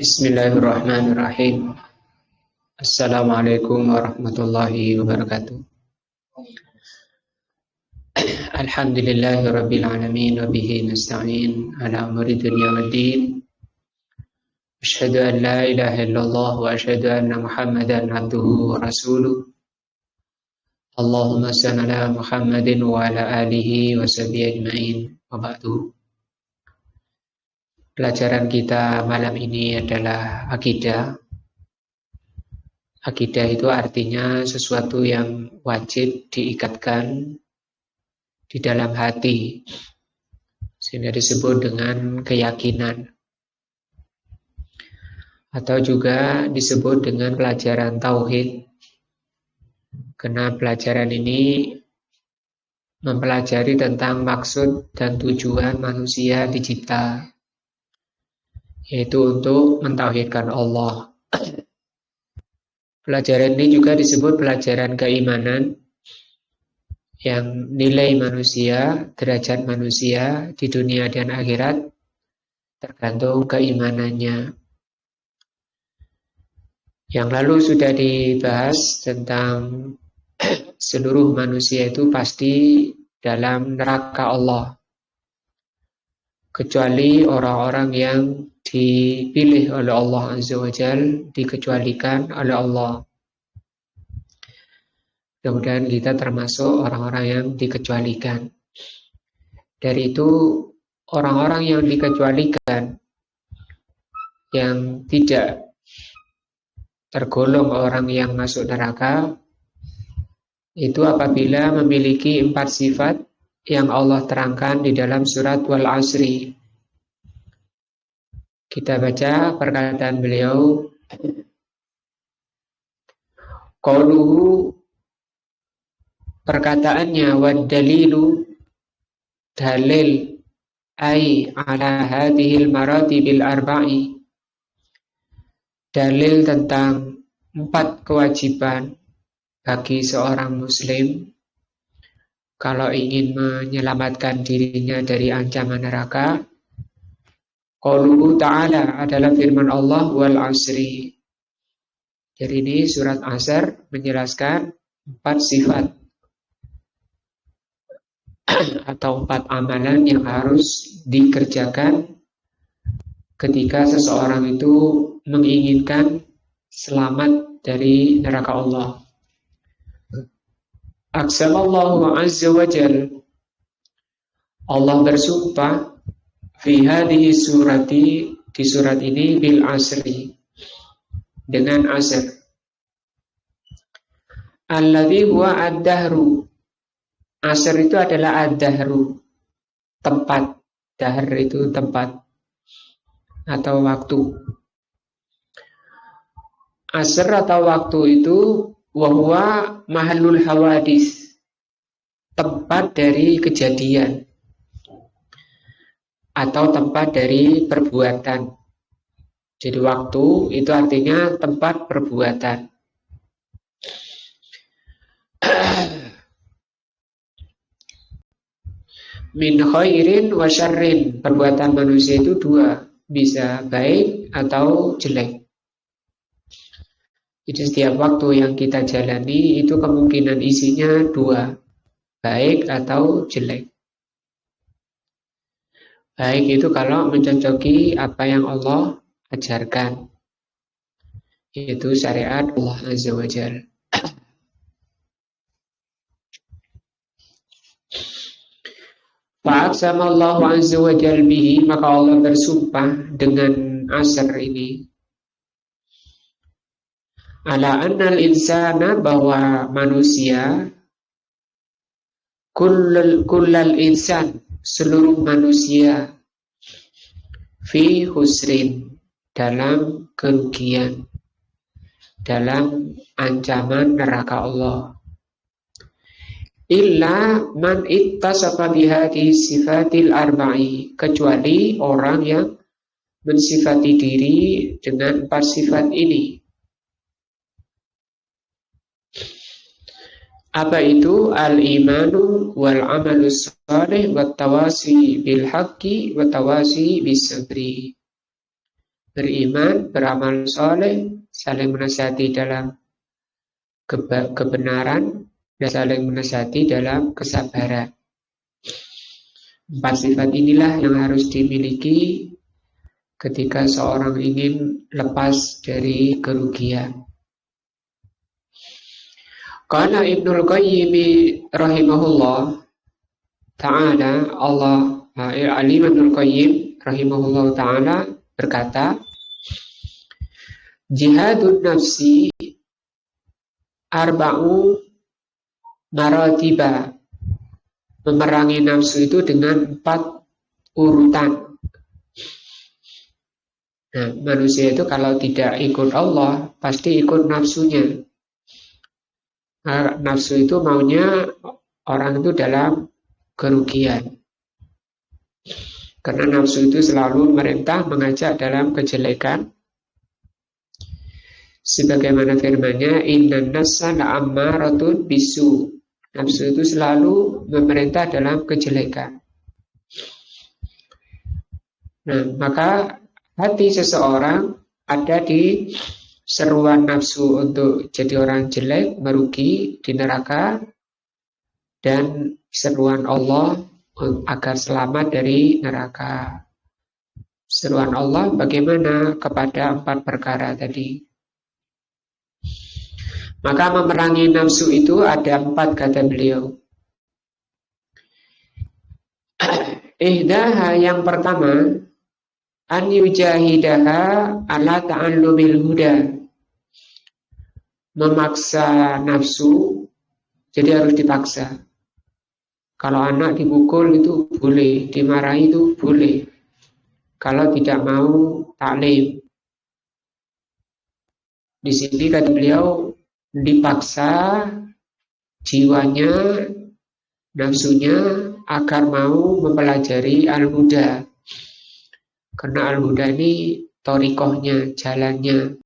Bismillahirrahmanirrahim. Assalamualaikum warahmatullahi wabarakatuh. Alhamdulillahirabbil alamin wa bihi nasta'in ala umuri dunya waddin. Asyhadu an la ilaha illallah wa asyhadu anna Muhammadan abduhu wa rasuluh. Allahumma shalli ala Muhammadin wa ala alihi wa sahbihi ajmain. Wa ba'du. Pelajaran kita malam ini adalah akidah. Akidah itu artinya sesuatu yang wajib diikatkan di dalam hati, sehingga disebut dengan keyakinan. Atau juga disebut dengan pelajaran tauhid. Karena pelajaran ini mempelajari tentang maksud dan tujuan manusia dicipta, yaitu untuk mentauhidkan Allah. Pelajaran ini juga disebut pelajaran keimanan, yang nilai manusia, derajat manusia di dunia dan akhirat tergantung keimanannya. Yang lalu sudah dibahas tentang seluruh manusia itu pasti dalam neraka Allah, kecuali orang-orang yang dipilih oleh Allah Azza wa Jalla, dikecualikan oleh Allah. Mudah-mudahan kita termasuk orang-orang yang dikecualikan. Dari itu, orang-orang yang dikecualikan, yang tidak tergolong orang yang masuk neraka, itu apabila memiliki 4 sifat yang Allah terangkan di dalam surat Wal Asri. Kita baca perkataan beliau. Qauluhu, perkataannya, wad dalilu, dalil, ai ala hadhil maratibil arba'i, dalil tentang 4 kewajiban bagi seorang muslim kalau ingin menyelamatkan dirinya dari ancaman neraka. Qauluhu ta'ala adalah firman Allah, wal asri. Jadi ini surat Asr menjelaskan 4 sifat atau 4 amalan yang harus dikerjakan ketika seseorang itu menginginkan selamat dari neraka Allah. Aqsamallahu azza wa jal, Allah bersumpah fi hadhihi surati, di surat ini, bil asri, dengan asr. Alladhi huwa ad-dahru, asr itu adalah ad-dahru, tempat. Dahr itu tempat atau waktu. Asr atau waktu itu wahwa mahallul hawadis, tempat dari kejadian atau tempat dari perbuatan. Jadi waktu itu artinya tempat perbuatan. Min khairin wa syarrin, perbuatan manusia itu 2, bisa baik atau jelek. Jadi setiap waktu yang kita jalani itu kemungkinan isinya 2, baik atau jelek. Baik itu kalau mencocoki apa yang Allah ajarkan, yaitu syariat Allah Azza wa Jalla. Fa'aqsamallahu azza wa jalla bihi, maka Allah bersumpah dengan asr ini, ala annal insana, bahwa manusia, kullal insan, seluruh manusia, fi husrin, dalam kerugian, dalam ancaman neraka Allah. Illa man ittasafa bihadhihi sifatil arba'i, kecuali orang yang mensifati diri dengan 4 sifat ini. Apa itu? Al-imanu wal amalus salih wat tawasi bil haqqi wat tawasi bis sabri. beriman, beramal soleh, saling menasihati dalam kebenaran, dan saling menasihati dalam kesabaran. 4 sifat inilah yang harus dimiliki ketika seorang ingin lepas dari kerugian. Qala Ibnul Qayyim rahimahullah ta'ala, Al-Imam Ibnul Qayyim rahimahullah ta'ala berkata, jihadun nafsi arba'u maratiba. Memerangi nafsu itu dengan 4 urutan. Nah, manusia itu kalau tidak ikut Allah, pasti ikut nafsunya. Nah, nafsu itu maunya orang itu dalam kerugian. Karena nafsu itu selalu merintah mengajak dalam kejelekan. Sebagaimana firman-Nya, innan nafsa la'ammaratun bisu. Nafsu itu selalu memerintah dalam kejelekan. Nah, maka hati seseorang ada di seruan nafsu untuk jadi orang jelek, merugi di neraka, dan seruan Allah agar selamat dari neraka. Seruan Allah bagaimana kepada 4 perkara tadi. Maka memerangi nafsu itu ada 4, kata beliau. Ihdaha, yang pertama, an yujahidaha ala ta'allumil huda. Memaksa nafsu, jadi harus dipaksa. Kalau anak dipukul itu boleh, dimarahi itu boleh. Kalau tidak mau taklim. Di sini kata beliau, dipaksa jiwanya, nafsunya agar mau mempelajari al-huda. Karena al-huda ini thariqahnya, jalannya,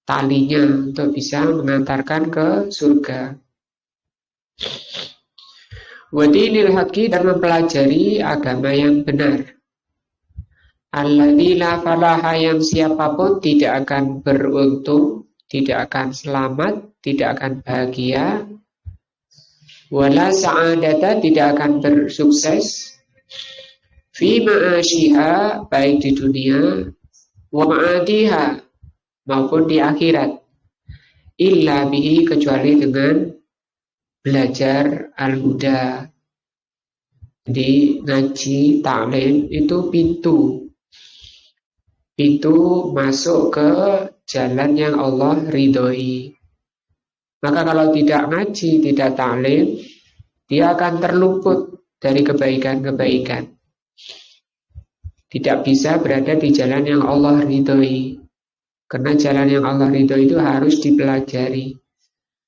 talinya untuk bisa mengantarkan ke surga. Wa dinil haqi, dan mempelajari agama yang benar. Alladzi la falaha, yang siapapun tidak akan beruntung, tidak akan selamat, tidak akan bahagia. Wala sa'adata, tidak akan bersukses. Fi ma'asyiha, baik di dunia, wa ma'adiha, maupun di akhirat. Illa bihi, kecuali dengan belajar al-huda. Jadi ngaji, taklim itu pintu masuk ke jalan yang Allah ridhoi. Maka kalau tidak ngaji, tidak taklim, dia akan terluput dari kebaikan-kebaikan. Tidak bisa berada di jalan yang Allah ridhoi. Karena jalan yang Allah ridhoi itu harus dipelajari.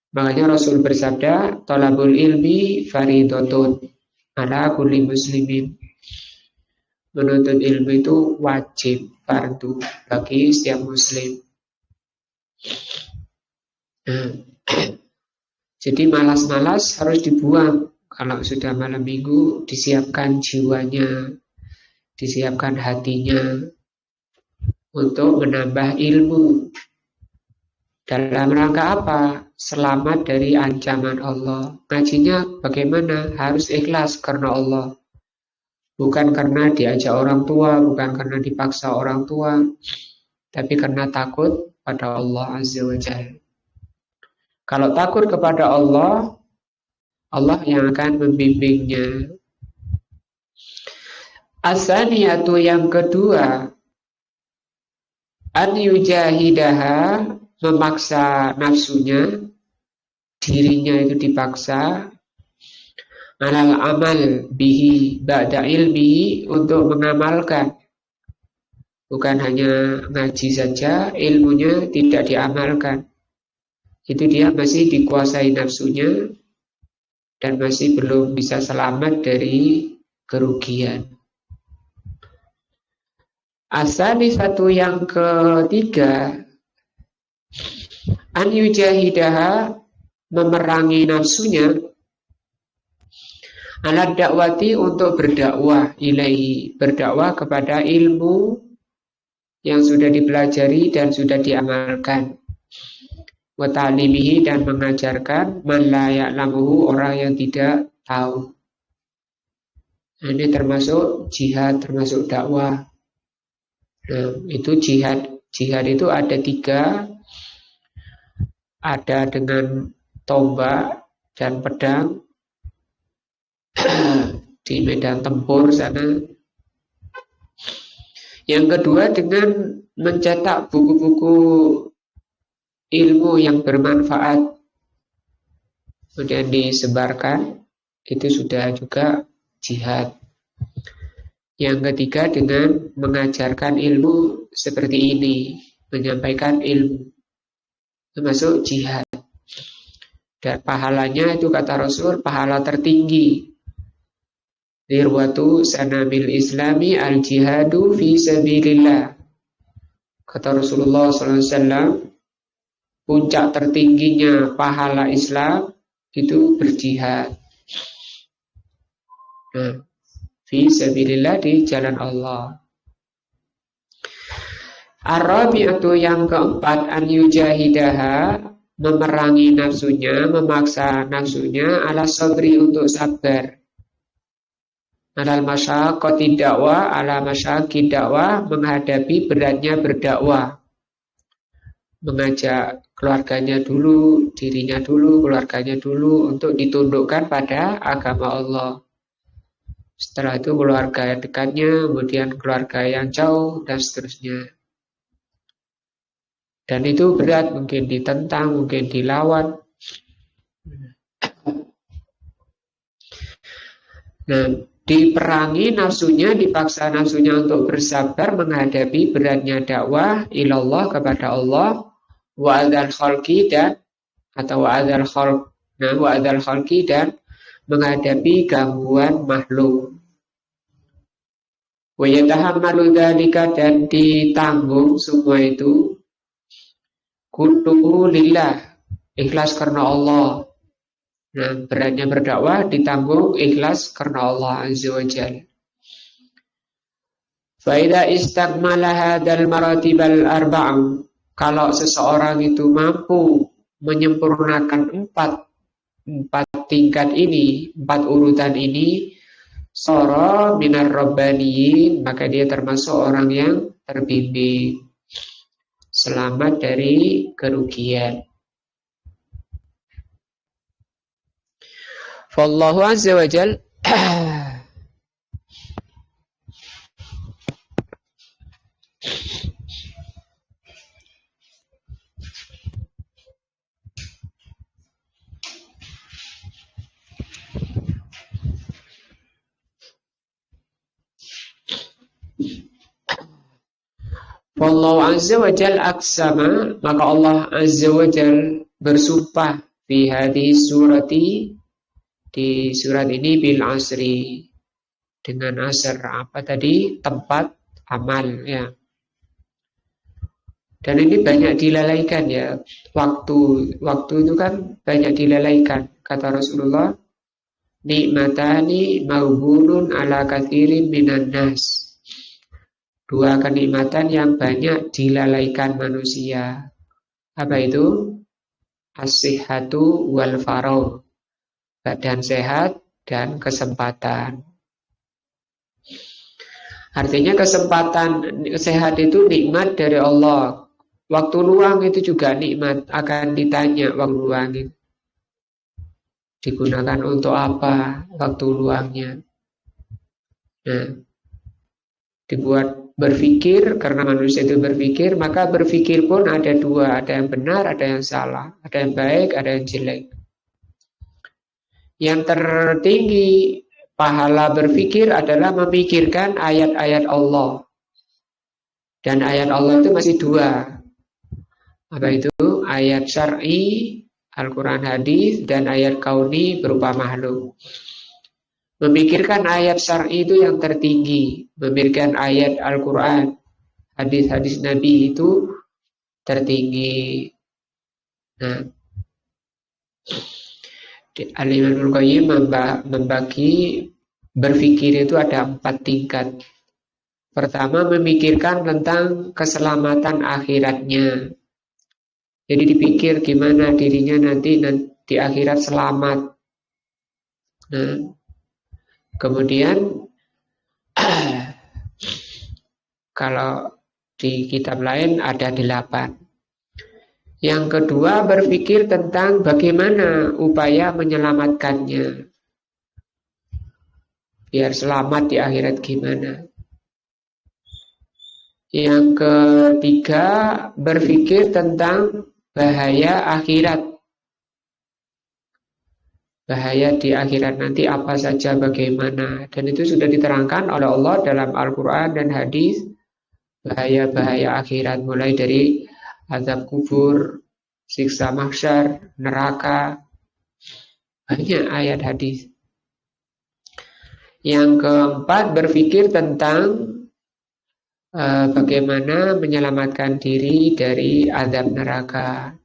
Makanya Rasul bersabda, thalabul ilmi faridatun ala kulli muslimin. Menuntut ilmu itu wajib, fardu bagi setiap muslim. Nah, jadi malas-malas harus dibuang. Kalau sudah malam minggu, disiapkan jiwanya, disiapkan hatinya untuk menambah ilmu. Dalam rangka apa? Selamat dari ancaman Allah. Ngajinya bagaimana? Harus ikhlas karena Allah. Bukan karena diajak orang tua, bukan karena dipaksa orang tua, tapi karena takut pada Allah Azza wa Jalla. Kalau takut kepada Allah, Allah yang akan membimbingnya. Asaniyatu, yang kedua, an yujahidaha, memaksa nafsunya, dirinya itu dipaksa, alal amal bihi ba'da ilmihi, untuk mengamalkan. Bukan hanya ngaji saja, ilmunya tidak diamalkan. Itu dia masih dikuasai nafsunya dan masih belum bisa selamat dari kerugian. Asani, satu yang ketiga, an yujahidaha, memerangi nafsunya, ala dakwati, untuk berdakwah ilaihi, berdakwah kepada ilmu yang sudah dipelajari dan sudah diamalkan. Wa ta'limihi, dan mengajarkan man la ya'lamuhu, orang yang tidak tahu. Nah, ini termasuk jihad, termasuk dakwah. Nah, itu jihad. Jihad itu ada 3. Ada dengan tombak dan pedang di medan tempur sana. Yang kedua dengan mencetak buku-buku ilmu yang bermanfaat, kemudian disebarkan, itu sudah juga jihad. Yang ketiga dengan mengajarkan ilmu seperti ini, menyampaikan ilmu, termasuk jihad. Dan pahalanya itu kata Rasul, pahala tertinggi. Dirwatu sanamil islami al-jihadu fi sabilillah. Kata Rasulullah SAW, puncak tertingginya pahala Islam itu berjihad. Nah, fi sabilillah, di jalan Allah. Ar-rabi'atu, yang keempat, an yujahidaha, memerangi nafsunya, memaksa nafsunya, ala sabri, untuk sabar. Alal masyaqqati dakwah, ala masyaqqi dakwah, menghadapi beratnya berdakwah. Mengajak keluarganya dulu, dirinya dulu, keluarganya dulu, untuk ditundukkan pada agama Allah. Setelah itu keluarga dekatnya, kemudian keluarga yang jauh, dan seterusnya. Dan itu berat, mungkin ditentang, mungkin dilawan. Nah, diperangi nafsunya, dipaksa nafsunya untuk bersabar menghadapi beratnya dakwah ilallah, kepada Allah, wa'adzal khalqi, dan atau wa'adzal khalq. Nah, wa'adzal khalqi, dan menghadapi gangguan makhluk. Wa yatahammalu dzalika, dan ditanggung semua itu, kulluhu lillah, ikhlas karena Allah. Nah, beratnya berdakwah ditanggung ikhlas karena Allah Azza wa Jalla. Fa idza istakmala hadzal maratibal arba'u, kalau seseorang itu mampu menyempurnakan empat tingkat ini, 4 urutan ini, sara minar rabbaniyin, maka dia termasuk orang yang terbimbing, selamat dari kerugian. Fallahu azza wa jal Wallahu azza wa jal aksama, maka Allah azza wa jal bersumpah fi hadhihi surati, di surat ini, bil asri, dengan asr. Apa tadi? Tempat amal, ya. Dan ini banyak dilalaikan, ya. Waktu itu kan banyak dilalaikan. Kata Rasulullah, nikmatani mauhunun ala katsirin minan nas. 2 kenikmatan yang banyak dilalaikan manusia. Apa itu? As-sihhatu wal faragh, badan sehat dan kesempatan. Artinya kesempatan sehat itu nikmat dari Allah. Waktu luang itu juga nikmat, akan ditanya waktu luang itu digunakan untuk apa waktu luangnya. Nah, dibuat berpikir, karena manusia itu berpikir, maka berpikir pun ada 2, ada yang benar, ada yang salah, ada yang baik, ada yang jelek. Yang tertinggi pahala berpikir adalah memikirkan ayat-ayat Allah. Dan ayat Allah itu masih 2. Apa itu? Ayat syar'i, Al-Quran hadis, dan ayat kauni berupa makhluk. Memikirkan ayat syar'i itu yang tertinggi. Memikirkan ayat Al-Quran, hadis-hadis Nabi itu tertinggi. Nah, Al-Imam Ibnu Qayyim membagi berpikir itu ada 4 tingkat. Pertama, memikirkan tentang keselamatan akhiratnya. Jadi dipikir gimana dirinya nanti di akhirat selamat. Nah, kemudian kalau di kitab lain ada 8. Yang kedua, berpikir tentang bagaimana upaya menyelamatkannya. Biar selamat di akhirat gimana. Yang ketiga, berpikir tentang bahaya akhirat. Bahaya di akhirat nanti apa saja, bagaimana. Dan itu sudah diterangkan oleh Allah dalam Al-Quran dan hadis. Bahaya-bahaya akhirat, mulai dari azab kubur, siksa mahsyar, neraka. Banyak ayat hadis. Yang keempat, berpikir tentang bagaimana menyelamatkan diri dari azab neraka.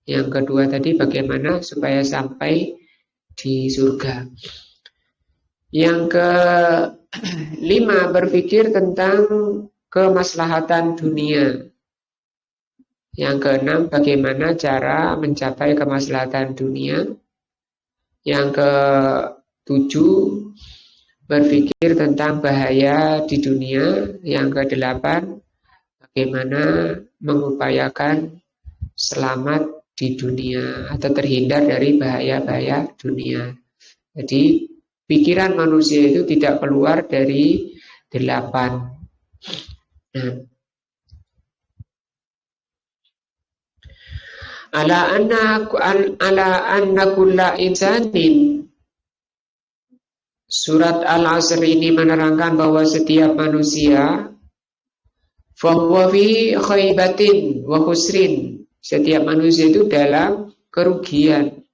Yang kedua tadi, bagaimana supaya sampai di surga. Yang kelima, berpikir tentang kemaslahatan dunia. Yang keenam, bagaimana cara mencapai kemaslahatan dunia. Yang ketujuh, berpikir tentang bahaya di dunia. Yang kedelapan, bagaimana mengupayakan selamat di dunia atau terhindar dari bahaya-bahaya dunia. Jadi pikiran manusia itu tidak keluar dari 8. Nah, ala anna kulla insanin, surat Al-Asr ini menerangkan bahwa setiap manusia fahuwa fi khaybatin wa khusrin. Setiap manusia itu dalam kerugian.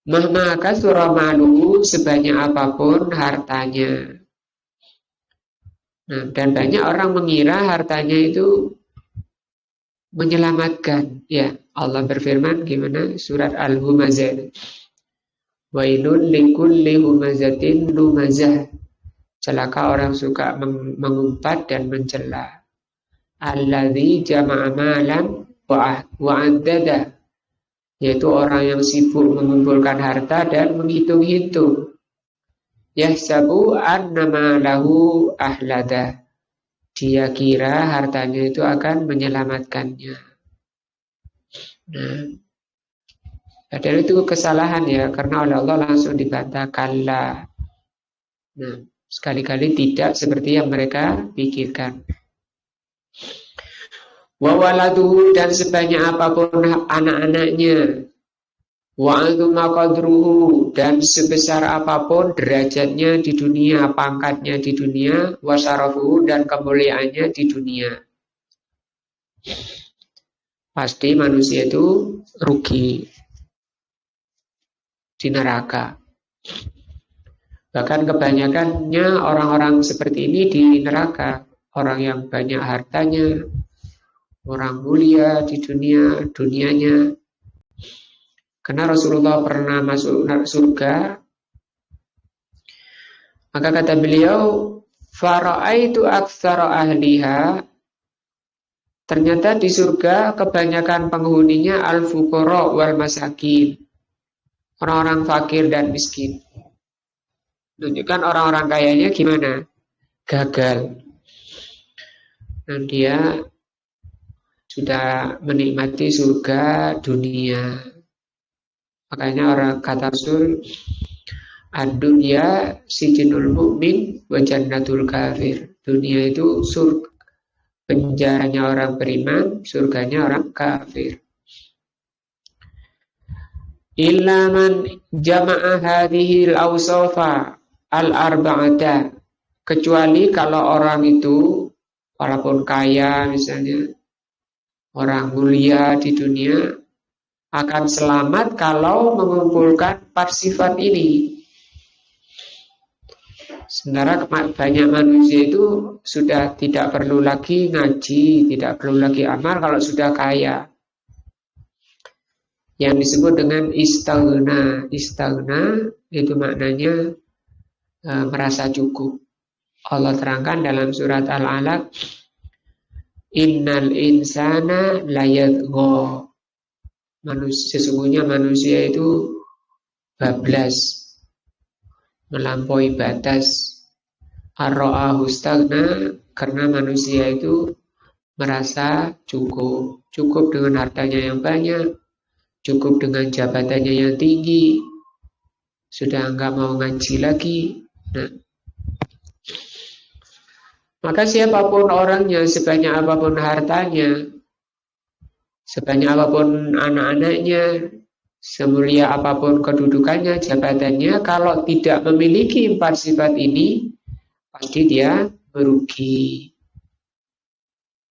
Mahma kasura maluhu, sebanyak apapun hartanya. Nah, dan banyak orang mengira hartanya itu menyelamatkan. Ya, Allah berfirman gimana? Surat Al-Humazah. Wailun likulli humazatin lumazah. Celaka orang suka mengumpat dan mencela. Alladzi jama'a malan wa addada, yaitu orang yang sibuk mengumpulkan harta dan menghitung-hitung. Yahsabu annama lahu ahlada, dia kira hartanya itu akan menyelamatkannya. Nah, padahal itu kesalahan ya, karena oleh Allah langsung dibantah kalla. Nah, sekali-kali tidak seperti yang mereka pikirkan. Wa waladuhu, dan sebanyak apapun anak-anaknya. Wa anzuma qadruhu, dan sebesar apapun derajatnya di dunia, pangkatnya di dunia. Wa syarafuhu, dan kemuliaannya di dunia. Pasti manusia itu rugi di neraka. Bahkan kebanyakannya orang-orang seperti ini di neraka. Orang yang banyak hartanya, orang mulia di dunia, dunianya. Karena Rasulullah pernah masuk surga, maka kata beliau, fara'aitu aktsara ahliha, ternyata di surga kebanyakan penghuninya al-fuqara wal masakin, orang-orang fakir dan miskin. Tunjukkan orang-orang kayanya gimana? Gagal. Dan dia sudah menikmati surga dunia. Makanya orang kata Rasul, ad-dunya sijnul mu'min wa jannatul kafir. Dunia itu surga, penjaranya orang beriman, surganya orang kafir. Illa man jama'a hadhil awsafa al-arba'ata, kecuali kalau orang itu walaupun kaya misalnya, orang mulia di dunia, akan selamat kalau mengumpulkan 4 sifat ini. Sementara banyak manusia itu sudah tidak perlu lagi ngaji, tidak perlu lagi amal kalau sudah kaya. Yang disebut dengan istaghna. Istaghna itu maknanya merasa cukup. Allah terangkan dalam surat Al-Alaq, innal insana layadgha. Sesungguhnya manusia itu bablas, melampaui batas. Ar-ra'ahu stagna, karena manusia itu merasa cukup dengan hartanya yang banyak, cukup dengan jabatannya yang tinggi, sudah nggak mau ngaji lagi. Nah, maka siapapun orangnya, sebanyak apapun hartanya, sebanyak apapun anak-anaknya, semulia apapun kedudukannya, jabatannya, kalau tidak memiliki 4 sifat ini, pasti dia merugi.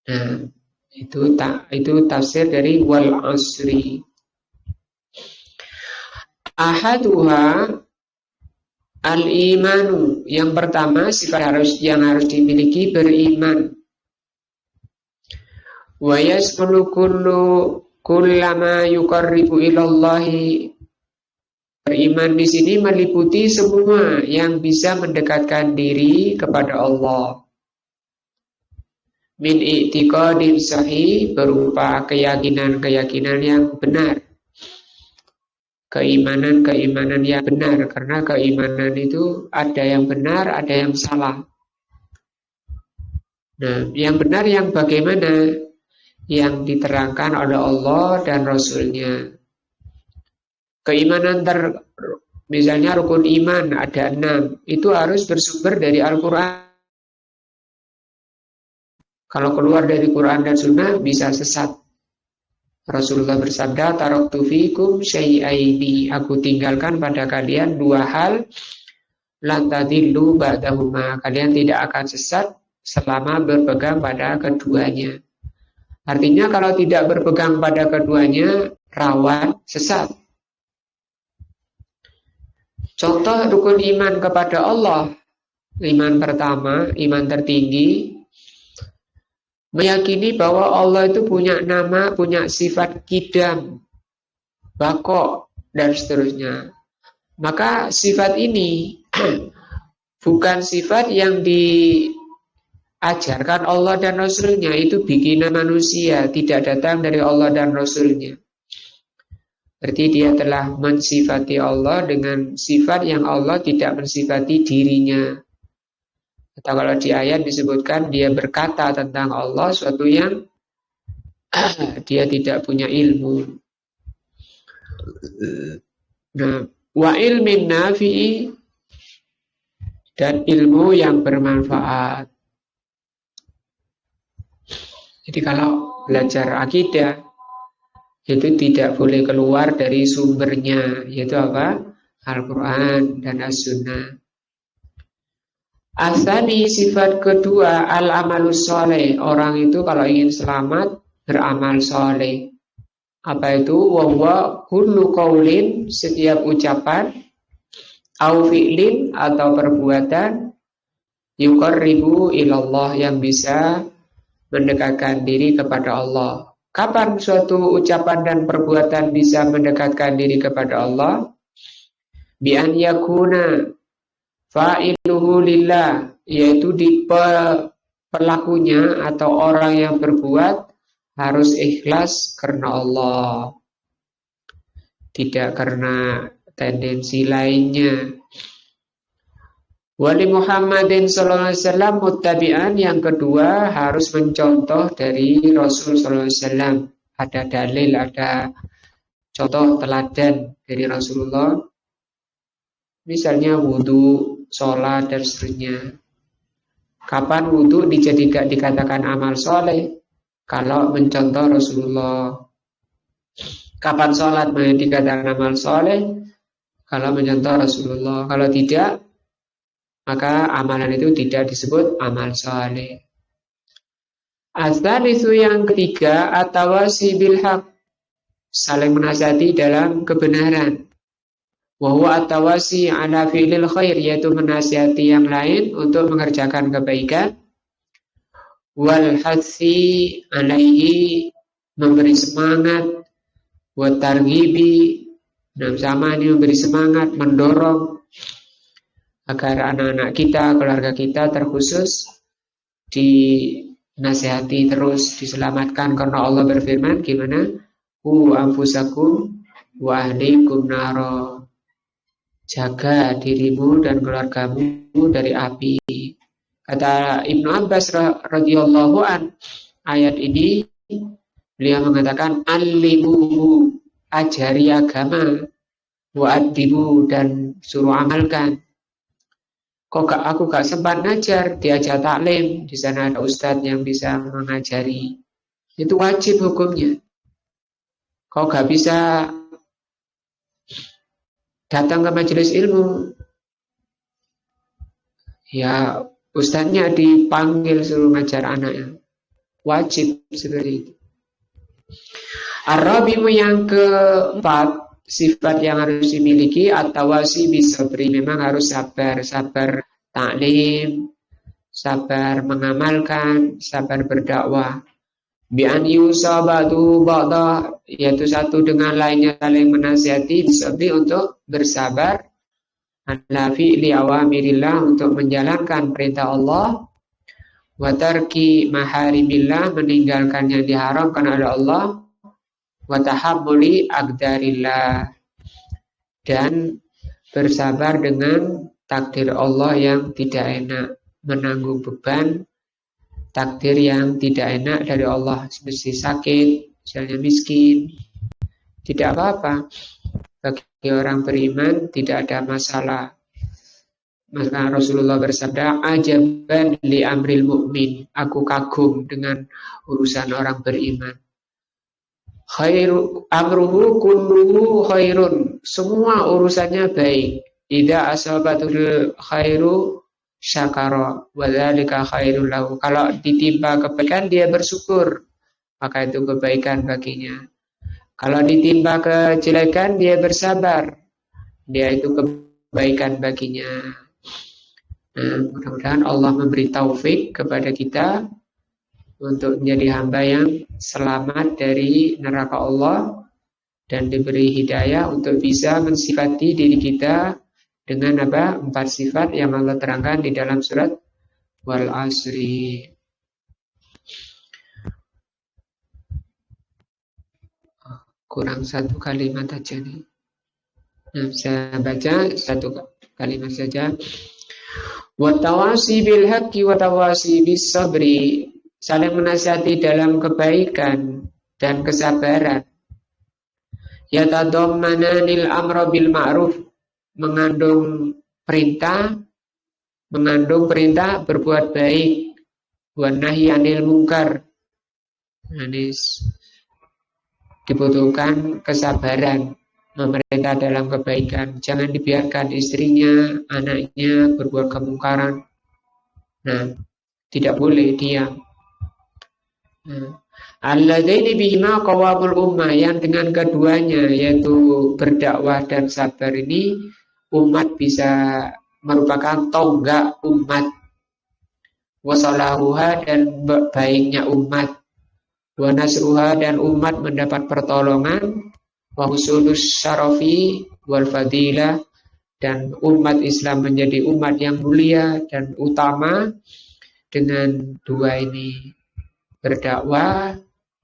Nah, itu tafsir dari wal asri. Ahaduha al-imanu. Yang pertama, sifat yang harus dimiliki beriman. Wa yasmulu kullama yuqarribu ilallahi. Beriman di sini meliputi semua yang bisa mendekatkan diri kepada Allah. Min i'tiqadin sahih, berupa keyakinan-keyakinan yang benar. Keimanan-keimanan yang benar, karena keimanan itu ada yang benar, ada yang salah. Nah, yang benar yang bagaimana? Yang diterangkan oleh Allah dan Rasul-Nya. Keimanan misalnya rukun iman ada 6, itu harus bersumber dari Al-Quran. Kalau keluar dari Quran dan Sunnah bisa sesat. Rasulullah bersabda, taraktu fikum syai'aini, aku tinggalkan pada kalian 2 hal, lan tadillu ba'dahuma, kalian tidak akan sesat selama berpegang pada keduanya. Artinya kalau tidak berpegang pada keduanya, rawan sesat. Contoh rukun iman kepada Allah. Iman pertama, iman tertinggi, meyakini bahwa Allah itu punya nama, punya sifat qidam, baqo, dan seterusnya. Maka sifat ini bukan sifat yang diajarkan Allah dan Rasul-Nya, itu bikinan manusia, tidak datang dari Allah dan Rasul-Nya. Berarti dia telah mensifati Allah dengan sifat yang Allah tidak mensifati dirinya. Atau kalau di ayat disebutkan dia berkata tentang Allah suatu yang dia tidak punya ilmu. Nah, wa ilmin nafi'i, dan ilmu yang bermanfaat. Jadi kalau belajar akidah itu tidak boleh keluar dari sumbernya, yaitu apa? Al-Quran dan As-Sunnah. Asani, sifat kedua, al-amalus soleh. Orang itu kalau ingin selamat, beramal soleh. Apa itu? Wa kullu qaulin, setiap ucapan, au fi'lin, atau perbuatan, yuqarribu ilallah, yang bisa mendekatkan diri kepada Allah. Kapan suatu ucapan dan perbuatan bisa mendekatkan diri kepada Allah? Bi an yakuna fa'iluhu lillah, yaitu di pelakunya atau orang yang berbuat harus ikhlas karena Allah, tidak karena tendensi lainnya. Wali Muhammadin sallallahu alaihi wasallam muttabi'an, yang kedua harus mencontoh dari Rasul sallallahu alaihi wasallam. Ada dalil, ada contoh teladan dari Rasulullah. Misalnya wudu, sholat, dan seterusnya. Kapan wudu dikatakan amal soleh? Kalau mencontoh Rasulullah. Kapan sholat dikatakan amal soleh? Kalau mencontoh Rasulullah. Kalau tidak, maka amalan itu tidak disebut amal soleh. Ats-tsalitsu, yang ketiga, at-tawasi bil haq, saling menasihati dalam kebenaran. Wa huwa at-tawasi ala fi'lil khair, yaitu menasihati yang lain untuk mengerjakan kebaikan. Wal hatsi alaihi, memberi semangat. Wa targhibi, dan sama ini memberi semangat, mendorong. agar anak-anak kita, keluarga kita terkhusus dinasihati terus, diselamatkan karena Allah berfirman gimana? Anfusakum wa ahlikum naro. Jaga dirimu dan keluargamu dari api. Kata Ibnu Abbas radhiyallahu an, ayat ini beliau mengatakan allimuhu, ajari agama, wa'adibu, dan suruh amalkan. Aku gak sempat ngajar, diajak taklim, di sana ada ustadz yang bisa mengajari. Itu wajib hukumnya. Kau gak bisa datang ke majelis ilmu, ya ustadznya dipanggil suruh ngajar anaknya. Wajib seperti itu. Ar-rabi'u yang keempat, sifat yang harus dimiliki at-tawasi bisabri, memang harus sabar taklim, sabar mengamalkan, sabar berdakwah. Bi'an yusabatu ba'da, yaitu satu dengan lainnya saling menasihati, bisabri untuk bersabar, ala fi'li awamirillah, untuk menjalankan perintah Allah, wa tarki maharimillah, meninggalkan yang diharamkan oleh Allah, wa tahammuli aqdarillah, dan bersabar dengan takdir Allah yang tidak enak, menanggung beban takdir yang tidak enak dari Allah, seperti sakit, misalnya miskin, tidak apa-apa. Bagi orang beriman tidak ada masalah. Maka Rasulullah bersabda, ajaban li amril mu'min, aku kagum dengan urusan orang beriman. Khairu amruhu kulluhu khairun, semua urusannya baik. Idza asabatul khairu syakara wa dzalika khairul lahu, kalau ditimpa kebaikan dia bersyukur, maka itu kebaikan baginya. Kalau ditimpa kejelekan dia bersabar, dia itu kebaikan baginya. Nah, mudah-mudahan Allah memberi taufik kepada kita untuk menjadi hamba yang selamat dari neraka Allah dan diberi hidayah untuk bisa mensifati diri kita dengan apa? 4 sifat yang Allah terangkan di dalam surat Wal Asri. Kurang 1 kalimat aja nih. Nah, saya baca 1 kalimat saja. Watawasi bil haqqi watawasi bis sabri, saling menasihati dalam kebaikan dan kesabaran. Yatadammananil amra bil ma'ruf, mengandung perintah berbuat baik, wa nahyi anil munkar. Dibutuhkan kesabaran, memerintah dalam kebaikan. Jangan dibiarkan istrinya, anaknya berbuat kemungkaran. Nah, tidak boleh diam. Alladaini bihima qawamul ummah, yang dengan keduanya yaitu berdakwah dan sabar ini umat bisa merupakan tonggak umat, wasalahuha, dan baiknya umat, wa nasruha, dan umat mendapat pertolongan, wa husulus syarafi wal fadilah, dan umat Islam menjadi umat yang mulia dan utama dengan 2 ini, berdakwah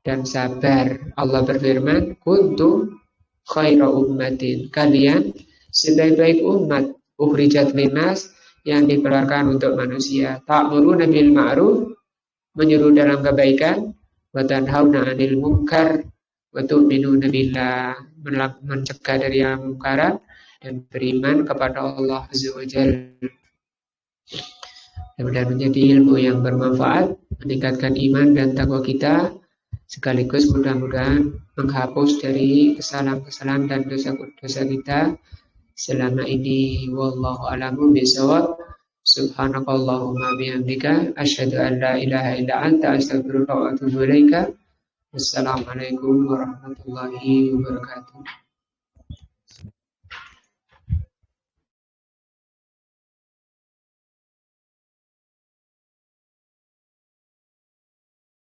dan sabar. Allah berfirman, kuntum khaira ummatin, kalian sebaik-baik umat, ukhrijat linnas, yang dikeluarkan untuk manusia, ta'muruna bil ma'ruf, menyuruh dalam kebaikan, wa tanhauna 'anil munkar, wa tu'minuna billah, mencegah dari yang mungkaran, dan beriman kepada Allah Azza wa Jalla. Dan menjadi ilmu yang bermanfaat, meningkatkan iman dan takwa kita, sekaligus mudah-mudahan menghapus dari kesalahan-kesalahan dan dosa-dosa kita selama ini. Wallahu a'lamu bishawab. Subhanakallahumma bihamdika asyhadu an la ilaha illa anta astaghfiruka wa atubu ilaika. Wassalamualaikum warahmatullahi wabarakatuh.